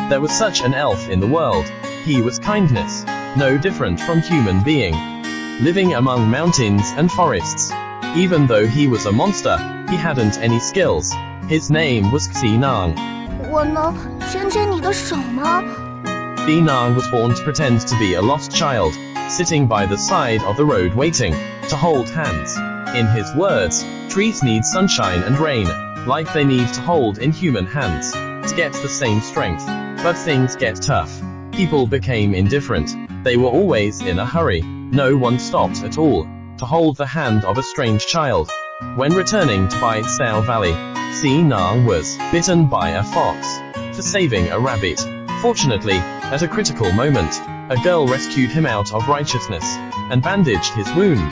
There was such an elf in the world. He was kindness, no different from human being, living among mountains and forests. Even though he was a monster, he hadn't any skills. His name was Xinang. 我能牵牵你的手吗？ Xinang was born to pretend to be a lost child, sitting by the side of the road waiting to hold hands. In his words, trees need sunshine and rain, like they need to hold in human hands, to get the same strength. But things get tough. People became indifferent. They were always in a hurry. No one stopped at all to hold the hand of a strange child. When returning to Baisao Valley, Xinang was bitten by a fox for saving a rabbit. Fortunately, at a critical moment, a girl rescued him out of righteousness and bandaged his wound.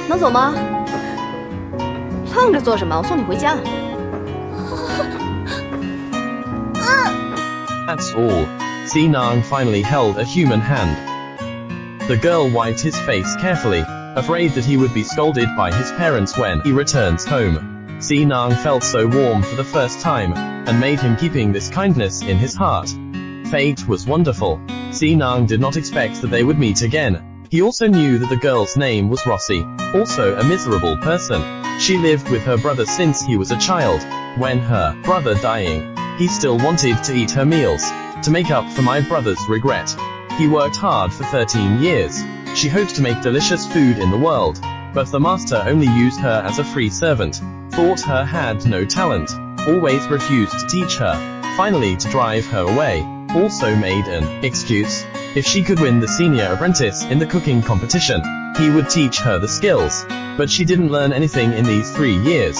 能走吗？愣着做什么？我送你回家。That's all. Xinang finally held a human hand. The girl wiped his face carefully, afraid that he would be scolded by his parents when he returns home. Xinang felt so warm for the first time, and made him keeping this kindness in his heart. Fate was wonderful. Xinang did not expect that they would meet again. He also knew that the girl's name was Rossi, also a miserable person. She lived with her brother since he was a child. When her brother dying, he still wanted to eat her meals, to make up for my brother's regret. He worked hard for 13 years. She hoped to make delicious food in the world, but the master only used her as a free servant, thought her had no talent, always refused to teach her, finally to drive her away, also made an excuse. If she could win the senior apprentice in the cooking competition, he would teach her the skills, but she didn't learn anything in these 3 years.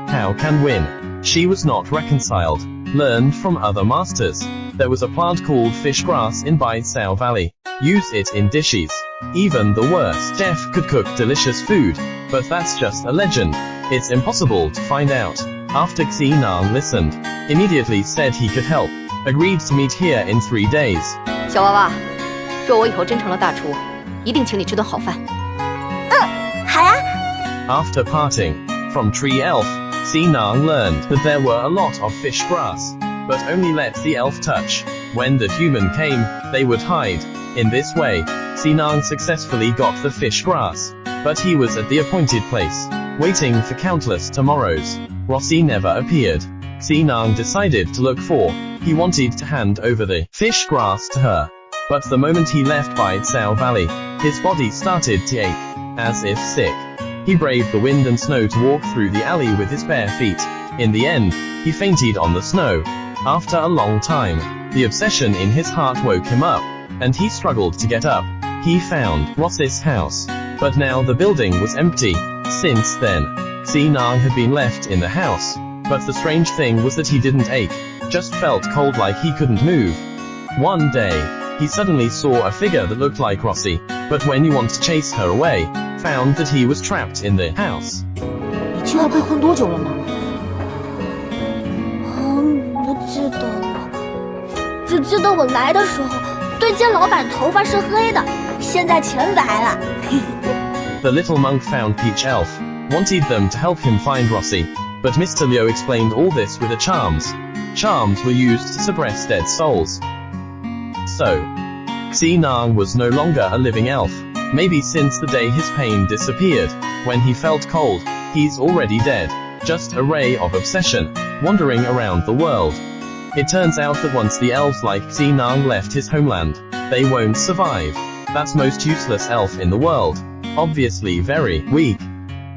How can win? She was not reconciled, learned from other masters. There was a plant called fish grass in Baisao Valley. Use it in dishes. Even the worst chef could cook delicious food, but that's just a legend. It's impossible to find out. After Xinang listened, immediately said he could help, agreed to meet here in 3 days. 小娃娃，若我以后真成了大厨，一定请你吃顿好饭。好呀。 After parting from Tree Elf, Xinang learned that there were a lot of fish grass, but only let the elf touch. When the human came, they would hide. In this way, Xinang successfully got the fish grass, but he was at the appointed place, waiting for countless tomorrows. Rossi never appeared. Xinang decided to look for. He wanted to hand over the fish grass to her. But the moment he left Baisao Valley, his body started to ache, as if sick. He braved the wind and snow to walk through the alley with his bare feet. In the end, he fainted on the snow. After a long time, the obsession in his heart woke him up, and he struggled to get up. He found Rossi's house, but now the building was empty. Since then, Xinang had been left in the house, but the strange thing was that he didn't ache, just felt cold like he couldn't move. One day, he suddenly saw a figure that looked like Rossi, but when he wanted to chase her away, found that he was trapped in the house. 你知道被困多久了吗？不记得了，只记得我来的时候，对街老板头发是黑的，现在全白了。The little monk found Peach Elf, wanted them to help him find Rossi, but Mr. Liu explained all this with the charms. Charms were used to suppress dead souls. So, Xinang was no longer a living elf. Maybe since the day his pain disappeared, when he felt cold, he's already dead. Just a ray of obsession, wandering around the world. It turns out that once the elves like Xinang left his homeland, they won't survive. That's most useless elf in the world. Obviously very weak.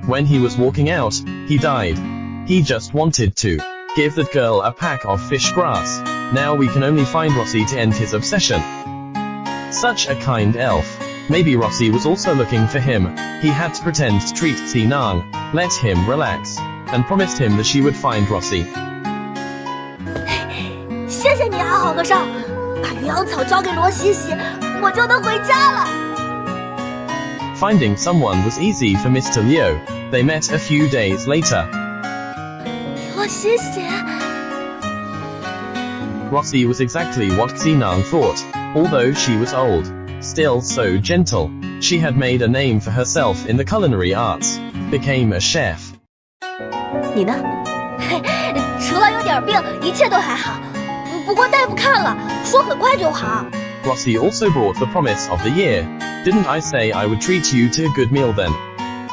When he was walking out, he died. He just wanted to give that girl a pack of fish grass. Now we can only find Rossi to end his obsession. Such a kind elf. Maybe Rossi was also looking for him. He had to pretend to treat Xinang, let him relax, and promised him that she would find Rossi. 谢谢你啊，好和尚，把鱼羊草交给罗西西，我就能回家了。 Finding someone was easy for Mr. Liu. They met a few days later. 罗西西。 Rossi was exactly what Xinang thought, although she was old. Still so gentle, she had made a name for herself in the culinary arts, became a chef. 你呢？除了有点病，一切都还好。不不过大夫看了，说很快就好。Rossi also brought the promise of the year. Didn't I say I would treat you to a good meal then?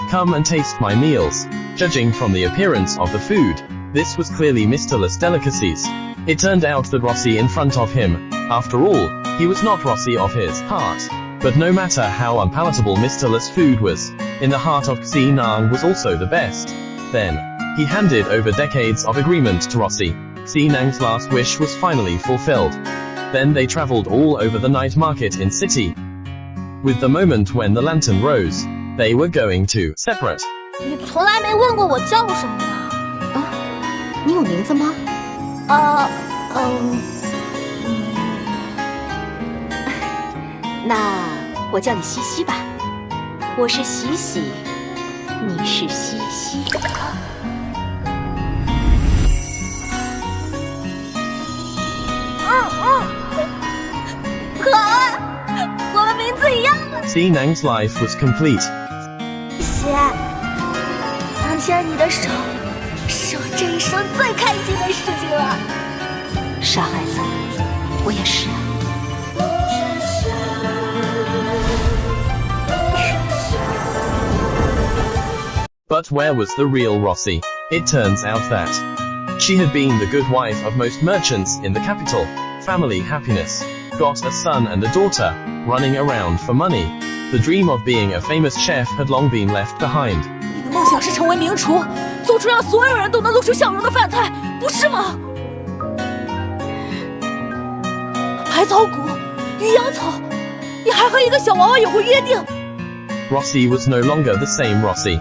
Come and taste my meals. Judging from the appearance of the food, this was clearly Mr.'s delicacies. It turned out that Rossi in front of him, after all, he was not Rossi of his heart. But no matter how unpalatable Mr.'s food was, in the heart of Xi Nang was also the best. Then, he handed over decades of agreement to Rossi. Xi Nang's last wish was finally fulfilled. Then they traveled all over the night market in city. With the moment when the lantern rose, they were going to separate. 你从来没问过我叫什么呢？啊，你有名字吗？那我叫你西西吧。我是喜喜，你是西西。可爱，我们名字一样了。Xi Nang's life was complete. 西，能牵你的手，是我这一生最开心的事情了。傻孩子，我也是啊。But where was the real Rossi? It turns out that she had been the good wife of most merchants in the capital, family happiness, got a son and a daughter, running around for money. The dream of being a famous chef had long been left behind. 你的梦想是成为名厨，做出让所有人都能露出笑容的饭菜，不是吗？百草谷、鱼羊草，你还和一个小娃娃有过约定。Rossi was no longer the same Rossi.